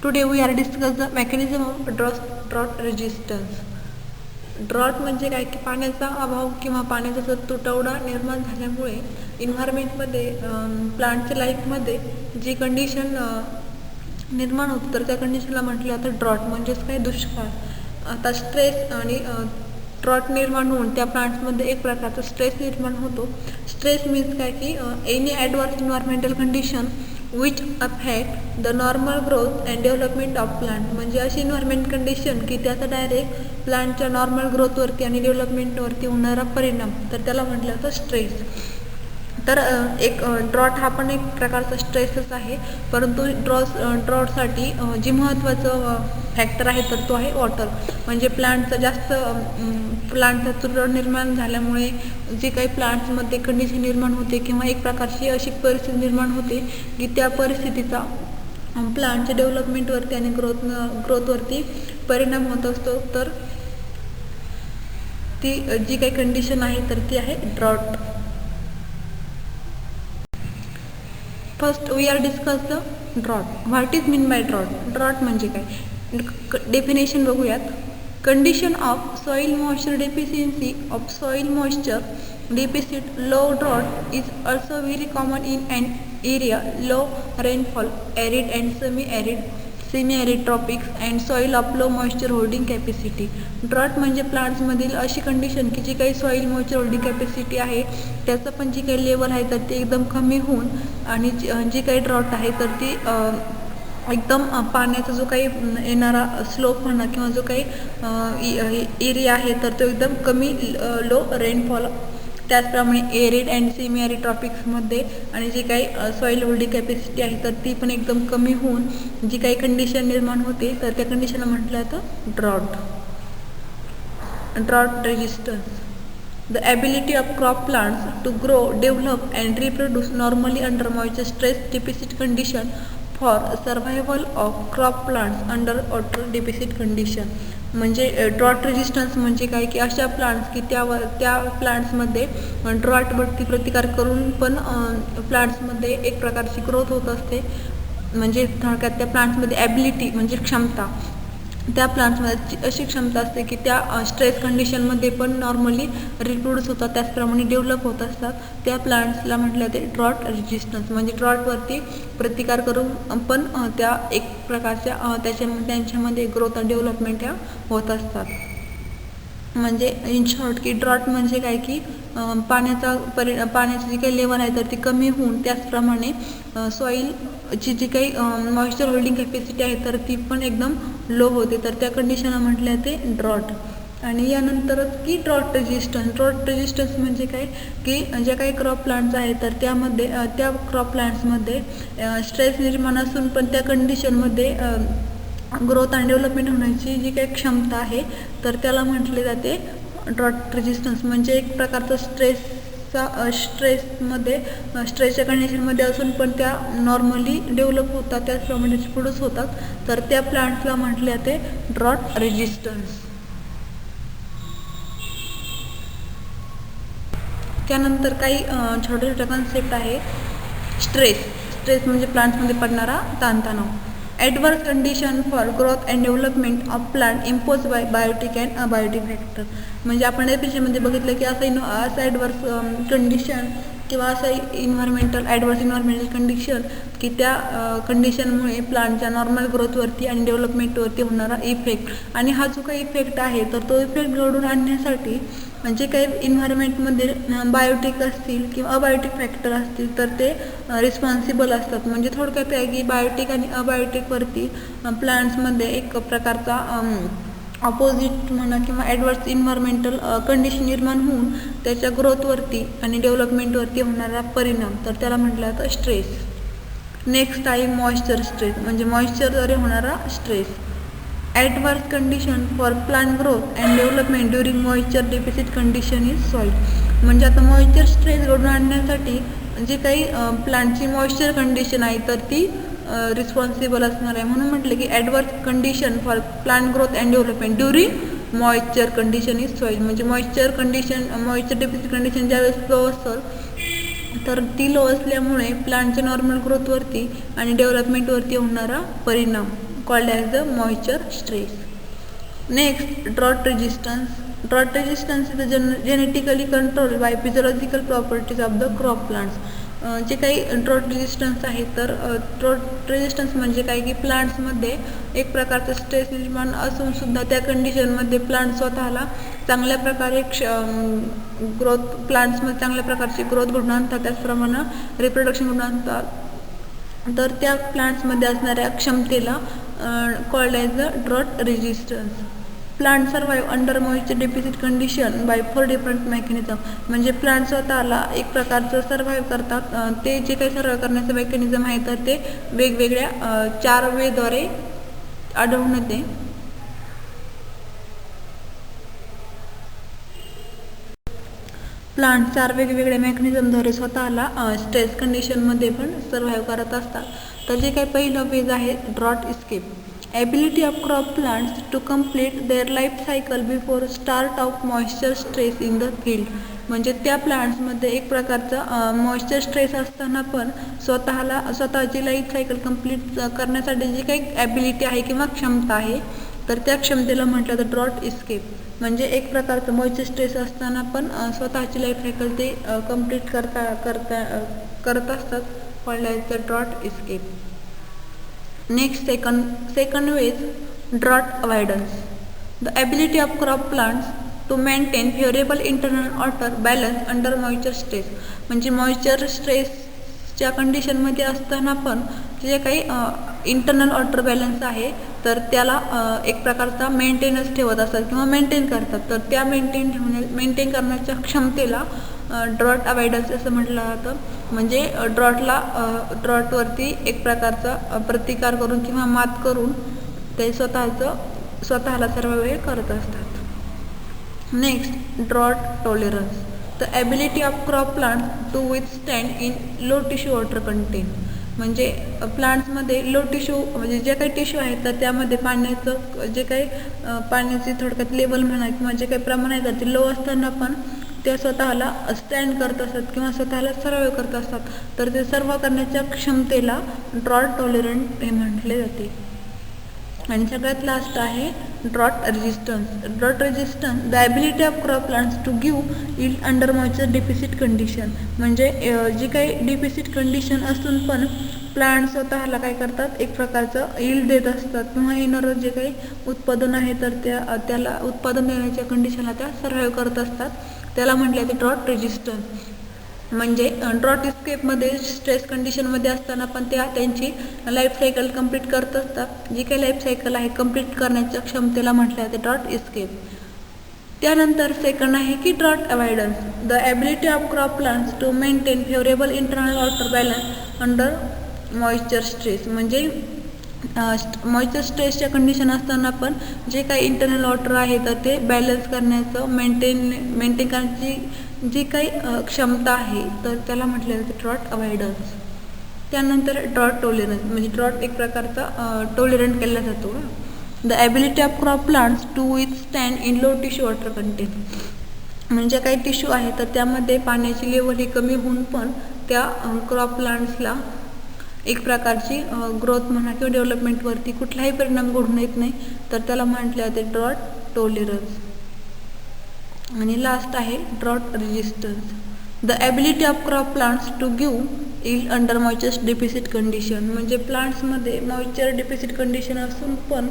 Today we are discuss the mechanism of drought resistance. Drought म्हणजे काय की पाण्याचा अभाव किंवा पाण्याचा तुटवडा निर्माण झाल्यामुळे इन्व्हायरमेंटमध्ये प्लांटच्या लाईफमध्ये जी कंडिशन निर्माण होते तर त्या कंडिशनला म्हटलं जातं ड्रॉट म्हणजेच काय दुष्काळ. आता स्ट्रेस आणि ड्रॉट निर्माण होऊन त्या प्लांट्समध्ये एक प्रकारचा स्ट्रेस निर्माण होतो. स्ट्रेस मीन्स काय की any adverse environmental condition which affect the normal growth and development of plant. म्हणजे अशी इन्व्हायरमेंट कंडिशन की त्याचा डायरेक्ट प्लांटच्या नॉर्मल ग्रोथवरती आणि डेव्हलपमेंटवरती होणारा परिणाम तर त्याला म्हटलं जातं स्ट्रेस. तर एक ड्रॉट हा पण एक प्रकारचा स्ट्रेसच आहे, परंतु ड्रॉटसाठी जी महत्त्वाचं फॅक्टर आहे तर तो आहे वॉटर. म्हणजे प्लांटचा जास्त प्लांटचा तुटवडा निर्माण झाल्यामुळे जी काही प्लांट्समध्ये कंडिशन निर्माण होते किंवा एक प्रकारची अशी परिस्थिती निर्माण होते की त्या परिस्थितीचा प्लांटच्या डेव्हलपमेंटवरती आणि ग्रोथवरती परिणाम होत असतो. तर ती जी काही कंडिशन आहे तर ती आहे drought. First we are discuss the drought. What is mean by drought. Drought म्हणजे काय डेफिनेशन बघूयात. Condition of soil moisture deficiency of soil moisture deficit. Low drought is also very common in an area low rainfall, arid and semi-arid tropics and soil of low moisture holding capacity. Drought म्हणजे प्लांट्समधील अशी condition की जी काही soil moisture holding capacity आहे त्याचं पण जी काही level आहे तर ती एकदम कमी होऊन आणि जी काही ड्रॉट आहे तर ती एकदम पाण्याचा जो काही येणारा स्लोप म्हणा किंवा जो काही एरिया आहे तर तो एकदम कमी लो रेनफॉल. त्याचप्रमाणे एरिड अँड सेमी एरिड ट्रॉपिक्समध्ये आणि जी काही सॉईल होल्डिंग कॅपॅसिटी आहे तर ती पण एकदम कमी होऊन जी काही कंडिशन निर्माण होते तर त्या कंडिशनला म्हटलं जातं drought. Drought resistance. The ability of crop plants to grow, develop and reproduce normally under moisture stress deficit condition for survival of crop plants under water deficit condition. म्हणजे ड्रॉट रेजिस्टन्स म्हणजे काय की अशा प्लांट्स की त्या प्लांट्समध्ये ड्रॉटवरती प्रतिकार करून पण प्लांट्समध्ये एक प्रकारची ग्रोथ होत असते. म्हणजे थोडक्यात त्या प्लांट्समध्ये ॲबिलिटी म्हणजे क्षमता, त्या प्लांट्समध्ये अशी क्षमता असते की त्या स्ट्रेस कंडिशनमध्ये पण नॉर्मली रिप्रोड्यूस होतात, त्याचप्रमाणे डेव्हलप होत असतात. त्या प्लांट्सला म्हटलं ते ड्रॉट रेजिस्टन्स. म्हणजे ड्रॉटवरती प्रतिकार करून पण त्या एक प्रकारच्या त्यांच्यामध्ये ग्रोथ आणि डेव्हलपमेंट ह्या होत असतात. म्हणजे इन शॉर्ट की ड्रॉट म्हणजे काय की पाण्याची जी काही लेवल आहे तर ती कमी होऊन त्याचप्रमाणे सॉईलची जी काही मॉइश्चर होल्डिंग कॅपॅसिटी आहे तर ती पण एकदम लो होते तर त्या कंडिशनला म्हटलं ते ड्रॉट. आणि यानंतरच की ड्रॉट रेजिस्टन्स. ड्रॉट रेजिस्टन्स म्हणजे काय की ज्या काही क्रॉप प्लांट्स आहेत तर त्यामध्ये त्या क्रॉप प्लांट्समध्ये स्ट्रेस निर्माण असून पण त्या कंडिशनमध्ये ग्रोथ आणि डेव्हलपमेंट होण्याची जी काही क्षमता आहे तर त्याला म्हटले जाते ड्रॉट रेजिस्टन्स. म्हणजे एक प्रकारचा स्ट्रेसच्या कंडिशनमध्ये असून पण त्या नॉर्मली डेव्हलप होतात, त्याचप्रमाणे प्रोड्यूस होतात तर त्या प्लांट्सला म्हटले जाते ड्रॉट रेजिस्टन्स. त्यानंतर काही छोटे छोटे कन्सेप्ट आहे. स्ट्रेस म्हणजे प्लांट्समध्ये पडणारा ताणतणाव. Adverse condition for growth and development of plant impose by biotic and abiotic factor. म्हणजे आपण डेफिनेशनमध्ये बघितलं की असं ॲडवर्स कंडिशन किंवा असं ॲडवर्स इन्व्हायरमेंटल कंडिशन की त्या कंडिशनमुळे प्लांटच्या नॉर्मल ग्रोथवरती आणि डेव्हलपमेंटवरती होणारा इफेक्ट. आणि हा जो काही इफेक्ट आहे तर तो इफेक्ट घडून आणण्यासाठी म्हणजे काही इन्व्हायरमेंटमध्ये बायोटिक असतील किंवा अबायोटिक फॅक्टर असतील तर ते रिस्पॉन्सिबल असतात. म्हणजे थोडक्यात आहे की बायोटिक आणि अबायोटिकवरती प्लांट्समध्ये एक प्रकारचा ऑपोजिट म्हणा किंवा ॲडवर्स इन्व्हायरमेंटल कंडिशन निर्माण होऊन त्याच्या ग्रोथवरती आणि डेव्हलपमेंटवरती होणारा परिणाम तर त्याला म्हटलं जातं स्ट्रेस. नेक्स्ट आहे मॉइश्चर स्ट्रेस. म्हणजे मॉइश्चरद्वारे होणारा stress. Adverse condition for plant growth and development during moisture deficit condition is soil. म्हणजे आता मॉइश्चर स्ट्रेस घडून आणण्यासाठी जी काही प्लांटची मॉइश्चर कंडिशन आहे तर ती रिस्पॉन्सिबल असणार आहे. म्हणून म्हटलं की adverse condition for plant growth and development during moisture condition is soil. म्हणजे मॉइश्चर डेफिसिट कंडिशन ज्यावेळेस लो असेल तर ती लो असल्यामुळे प्लांटच्या नॉर्मल ग्रोथवरती आणि डेव्हलपमेंटवरती होणारा परिणाम called as the moisture stress. Next, drought resistance. Drought resistance is genetically control by physiological properties of the crop plants. जे काही ड्रॉट रेजिस्टन्स आहे, तर ड्रॉट रेजिस्टन्स म्हणजे काय की प्लांट्समध्ये एक प्रकारचं स्ट्रेस निर्माण असून सुद्धा त्या कंडिशनमध्ये प्लांट स्वतःला चांगल्या प्रकारे ग्रोथ, प्लांट्समध्ये चांगल्या प्रकारची ग्रोथ घडून आणतात, त्याचप्रमाणे रिप्रोडक्शन घडून आणतात. तर त्या प्लांट्समध्ये असणाऱ्या क्षमतेला called as the drought resistance. Plant survive under moisture deficit condition by 4 different mechanism. म्हणजे प्लांट स्वतःला एक प्रकारचं सर्वाईव्ह करतात. ते जे काही सर्वाईव्ह करण्याचं मेकॅनिझम आहे, तर ते वेगवेगळ्या 4 वेद्वारे आढळून येते. प्लांट 4 वेगवेगळ्या मेकॅनिझमद्वारे स्वतःला स्ट्रेस कंडिशनमध्ये पण सर्वाईव्ह करत असतात. तर जे काही पहिलं फेज आहे drought escape. Ability of crop plants to complete their life cycle before start of moisture stress in the field. म्हणजे त्या प्लांट्समध्ये एक प्रकारचा मॉइश्चर स्ट्रेस असताना पण स्वतःची लाईफ सायकल कंप्लीट करण्यासाठी जी काही ॲबिलिटी आहे किंवा क्षमता आहे, तर त्या क्षमतेला म्हटलं तर ड्रॉट इस्केप. म्हणजे एक प्रकारचं मॉइश्चर स्ट्रेस असताना पण स्वतःची लाईफ सायकल ते कंप्लीट करत असतात, called as the drought escape. Next, second phase, drought avoidance. The ability of crop plants to maintain favourable internal water balance under moisture stress. म्हणजे मॉइश्चर स्ट्रेसच्या कंडिशनमध्ये असताना पण जे काही इंटरनल वॉटर बॅलन्स आहे, तर त्याला एक प्रकारचा मेंटेनन्स ठेवत असतात किंवा मेंटेन करतात. तर त्या मेंटेन करण्याच्या क्षमतेला ड्रॉट अवॉइडन्स असं म्हटलं जातं. म्हणजे ड्रॉटवरती एक प्रकारचा प्रतिकार करून किंवा मात करून ते स्वतःला सर्व वेळ करत असतात. Next, drought tolerance. The ability of crop plant to withstand in low tissue water content. म्हणजे प्लांट्समध्ये लो टिश्यू, म्हणजे जे काही टिश्यू आहेत, तर त्यामध्ये पाण्याचं जे काही पाण्याची थोडक्यात लेवल म्हणा किंवा जे काही प्रमाण आहे, तर ते लो असताना पण ते स्वतःला स्टँड करत असतात किंवा स्वतःला सर्वाईव्ह करत असतात. तर ते सर्व करण्याच्या क्षमतेला ड्रॉट टॉलरंट हे म्हटले जाते. आणि सगळ्यात लास्ट आहे drought resistance. Drought resistance, the ability of crop plants to give yield under moisture deficit condition. म्हणजे जी काही डेफिसिट कंडिशन असून पण प्लांट स्वतःला काय करतात, एक प्रकारचं यील्ड देत असतात किंवा येणारं जे काही उत्पादन आहे, तर त्याला उत्पादन देण्याच्या कंडिशनला त्या सर्वाईव्ह करत असतात. त्याला म्हटलं ते ड्रॉट रेजिस्टन्स. म्हणजे ड्रॉट इस्केपमध्ये स्ट्रेस कंडिशनमध्ये असताना पण त्यांची लाईफ सायकल कंप्लीट करत असतात. जी काही लाईफ सायकल आहे कंप्लीट करण्याच्या क्षमतेला म्हटलं जाते ड्रॉट इस्केप. त्यानंतर सेकंड आहे की drought avoidance. The ability of crop plants to maintain favourable internal water balance under moisture stress. म्हणजे मॉइश्चर स्ट्रेसच्या कंडिशन असताना पण जे काही इंटरनल वॉटर आहे, तर ते बॅलन्स करण्याचं मेंटेन करण्याची जी काही क्षमता आहे, तर त्याला म्हटलं जातं ड्रॉट अवॉइडन्स. त्यानंतर ड्रॉट टॉलरन्स. म्हणजे ड्रॉट एक प्रकारचा टॉलरंट केला जातो. The ability of crop plants to withstand in low tissue water content. म्हणजे काही टिश्यू आहे, तर त्यामध्ये पाण्याची लेवल ही कमी होऊन पण त्या क्रॉप प्लांट्सला एक प्रकारची ग्रोथ म्हणा किंवा डेव्हलपमेंटवरती कुठलाही परिणाम घडून येत नाही, तर त्याला म्हटले जाते ड्रॉट टॉलरन्स. आणि लास्ट आहे drought resistance. The ability of crop plants to give yield under moisture deficit condition. म्हणजे प्लांट्समध्ये मॉइश्चर डेफिसिट कंडिशन असून पण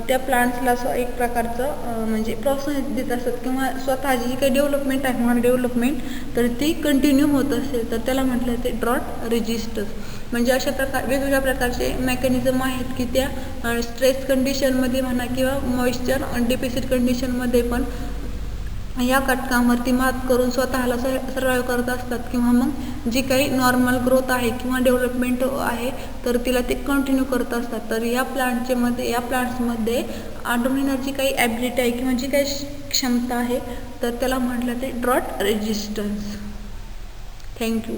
त्या प्लांट्सला एक प्रकारचं म्हणजे प्रोत्साहन देत असतात किंवा स्वतःची जी काही डेव्हलपमेंट आहे म्हणून डेव्हलपमेंट, तर ती कंटिन्यू होत असेल, तर त्याला म्हटलं जाते ड्रॉट रेजिस्टन्स. म्हणजे अशा वेगवेगळ्या प्रकारचे मेकॅनिझम आहेत की त्या स्ट्रेस कंडिशनमध्ये म्हणा किंवा मॉइश्चर डेफिसिट कंडिशनमध्ये पण या घटकांवरती मात करून स्वतःला सर्वाईव्ह करत असतात किंवा मग जी काही नॉर्मल ग्रोथ आहे किंवा डेव्हलपमेंट आहे, तर तिला ते कंटिन्यू करत असतात. तर या प्लांट्समध्ये आढळून येणारी जी काही ॲबिलिटी आहे किंवा जी काही क्षमता आहे, तर त्याला म्हटलं ते ड्रॉट रेजिस्टन्स. थँक्यू.